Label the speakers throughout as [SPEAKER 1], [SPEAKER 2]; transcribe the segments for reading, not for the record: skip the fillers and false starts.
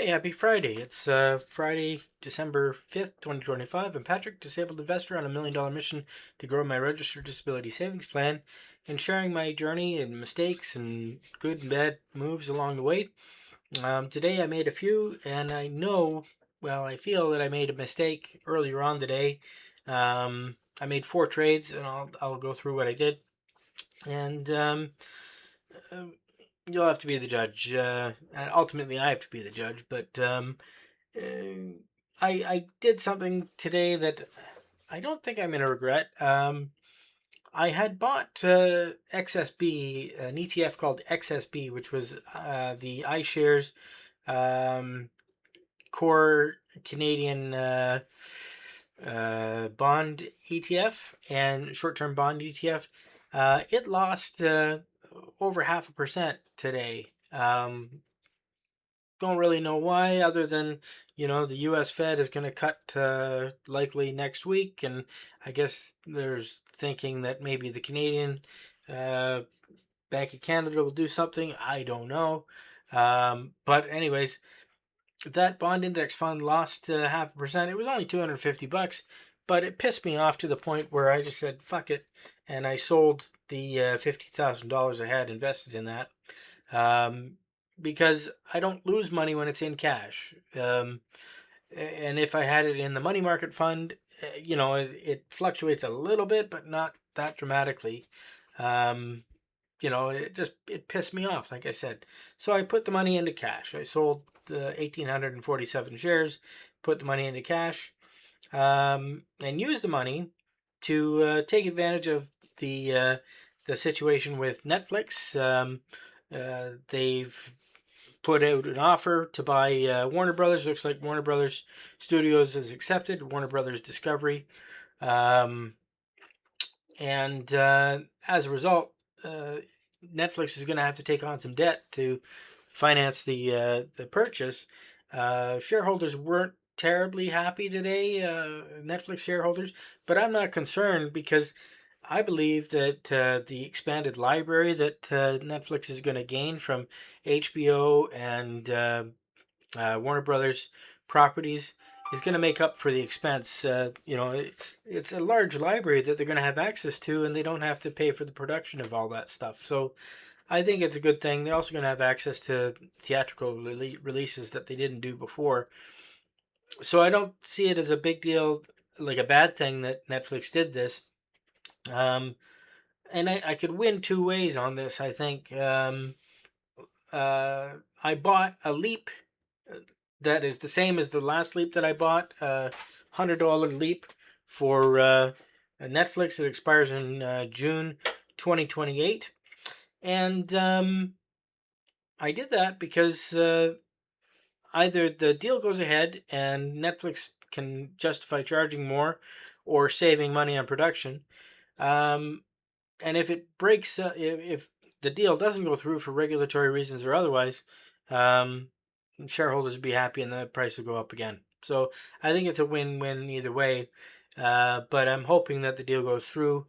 [SPEAKER 1] Hey, happy Friday. It's Friday, December 5th, 2025. I'm Patrick, disabled investor on $1 million mission to grow my registered disability savings plan and sharing my journey and mistakes and good and bad moves along the way. Today I made a few, and I feel that I made a mistake earlier on today. I made 4 trades, and I'll go through what I did. And uh, you'll have to be the judge. And ultimately, I have to be the judge, but. Uh, I did something today that I don't think I'm going to regret. I had bought XSB, an ETF called XSB, which was the iShares um, core Canadian bond ETF and short-term bond ETF. It lost over 0.5% today. Don't really know why, other than the U.S. Fed is going to cut likely next week, and I guess there's thinking that maybe the Canadian uh, Bank of Canada will do something. I don't know, but anyways, that bond index fund lost 0.5%. It was only $250, but it pissed me off to the point where I just said fuck it, and I sold the $50,000 I had invested in that. Because I don't lose money when it's in cash. And if I had it in the money market fund, it fluctuates a little bit, but not that dramatically. Um, it pissed me off, like I said. So I put the money into cash. I sold the 1,847 shares, put the money into cash, and used the money to take advantage of the situation with Netflix. They've put out an offer to buy Warner Brothers. Looks like Warner Brothers Studios has accepted Warner Brothers Discovery, um, and as a result, Netflix is going to have to take on some debt to finance the purchase. Shareholders weren't terribly happy today, Netflix shareholders, but I'm not concerned because I believe that the expanded library that Netflix is going to gain from HBO and Warner Brothers properties is going to make up for the expense. It's a large library that they're going to have access to, and they don't have to pay for the production of all that stuff. So I think it's a good thing. They're also going to have access to theatrical releases that they didn't do before. So I don't see it as a big deal, like a bad thing that Netflix did this. Um, and I could win two ways on this, I think. I bought a leap that is the same as the last leap that I bought, $100 leap for Netflix. It expires in June 2028. And I did that because either the deal goes ahead and Netflix can justify charging more or saving money on production. Um, and if it breaks, if the deal doesn't go through for regulatory reasons or otherwise, um, shareholders will be happy and the price will go up again. So I think it's a win-win either way. But I'm hoping that the deal goes through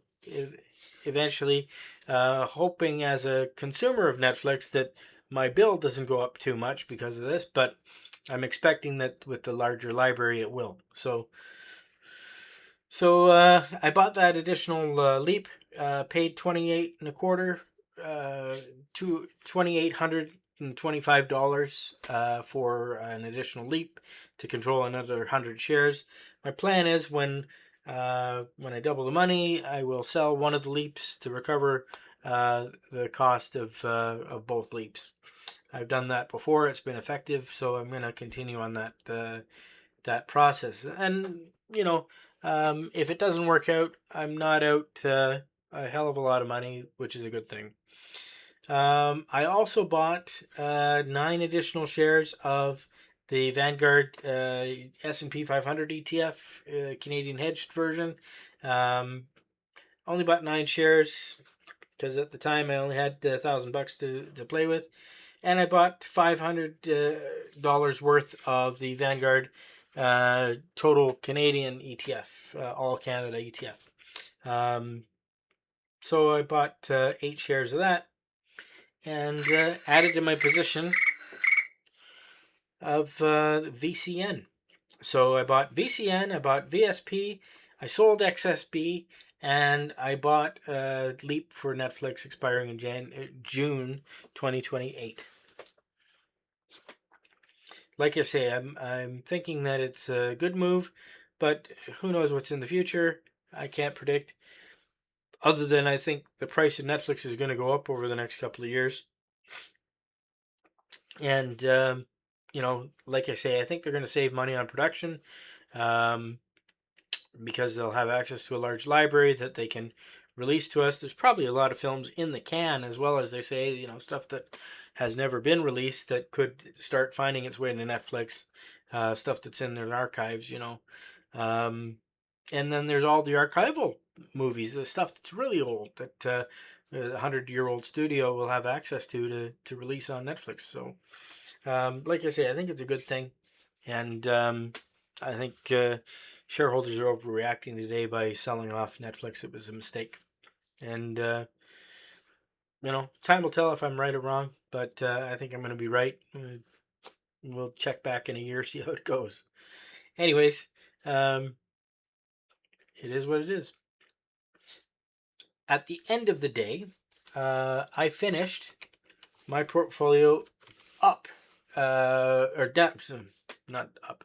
[SPEAKER 1] eventually. Hoping as a consumer of Netflix that my bill doesn't go up too much because of this, but I'm expecting that with the larger library it will. So I bought that additional leap, paid 28 and a quarter, to $2,825 for an additional leap to control another 100 shares. My plan is when I double the money, I will sell one of the leaps to recover the cost of both leaps. I've done that before; it's been effective, so I'm going to continue on that process. And if it doesn't work out, I'm not out a hell of a lot of money, which is a good thing. I also bought 9 additional shares of the Vanguard S&P 500 ETF, Canadian hedged version. Only bought 9 shares because at the time I only had $1,000 to play with, and I bought $500 worth of the Vanguard Total Canadian ETF, All Canada ETF. So I bought 8 shares of that and added to my position. of VCN. So I bought VCN, I bought VSP, I sold XSB, and I bought Leap for Netflix expiring in June 2028. Like I say, I'm thinking that it's a good move, but who knows what's in the future? I can't predict. Other than I think the price of Netflix is going to go up over the next couple of years, and like I say, I think they're going to save money on production. Um, because they'll have access to a large library that they can release to us. There's probably a lot of films in the can, as well as they say, stuff that has never been released that could start finding its way into Netflix, stuff that's in their archives. Um, and then there's all the archival movies, the stuff that's really old that a 100-year-old studio will have access to release on Netflix. So, like I say, I think it's a good thing, and I think shareholders are overreacting today by selling off Netflix. It was a mistake, and time will tell if I'm right or wrong. But I think I'm going to be right. We'll check back in a year, see how it goes. Anyways, um, it is what it is. At the end of the day, I finished my portfolio up, or down, not up.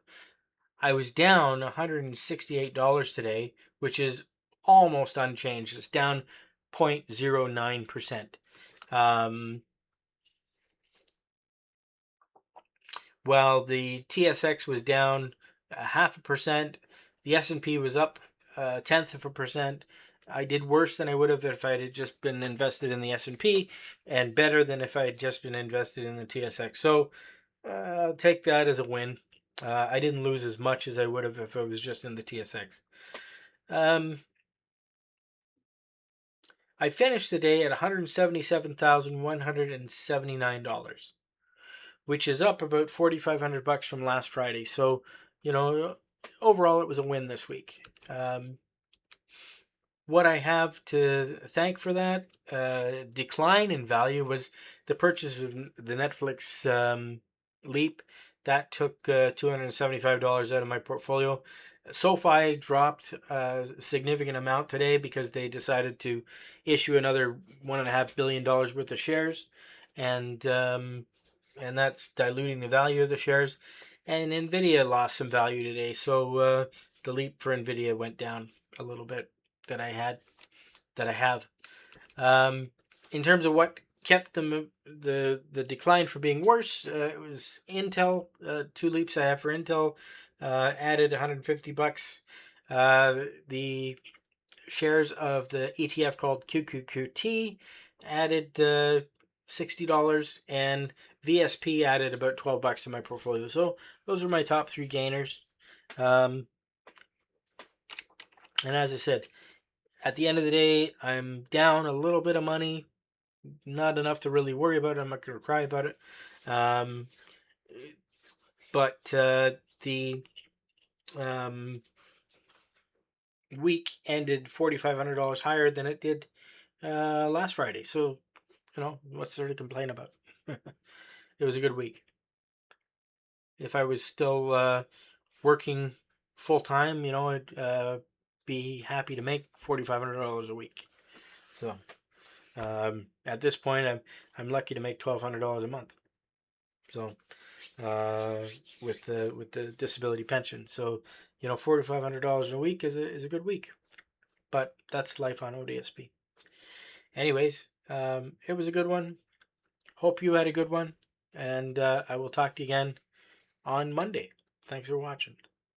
[SPEAKER 1] I was down $168 today, which is almost unchanged. It's down 0.09%. While the TSX was down 0.5%, the S&P was up 0.1%. I did worse than I would have if I had just been invested in the S&P, and better than if I had just been invested in the TSX. So take that as a win. I didn't lose as much as I would have if I was just in the TSX. I finished the day at $177,179, which is up about $4,500 from last Friday. So, overall, it was a win this week. What I have to thank for that decline in value was the purchase of the Netflix Leap. That took $275 out of my portfolio. SoFi dropped a significant amount today because they decided to issue another $1.5 billion worth of shares, and that's diluting the value of the shares. And Nvidia lost some value today, so the Leap for Nvidia went down a little bit that I have. In terms of what kept the decline from being worse, it was Intel. Two leaps I have for Intel added $150. The shares of the ETF called QQQT added $60, and VSP added about $12 to my portfolio. So those are my top three gainers. And as I said, at the end of the day, I'm down a little bit of money, not enough to really worry about it. I'm not going to cry about it. But the week ended $4,500 higher than it did last Friday. So, what's there to complain about? It was a good week. If I was still working full time, I'd be happy to make $4,500 a week. So, at this point, I'm lucky to make $1,200 a month. So, with the disability pension, so $4,500 a week is a good week, but that's life on ODSP. Anyways, it was a good one. Hope you had a good one, and I will talk to you again on Monday. Thanks for watching.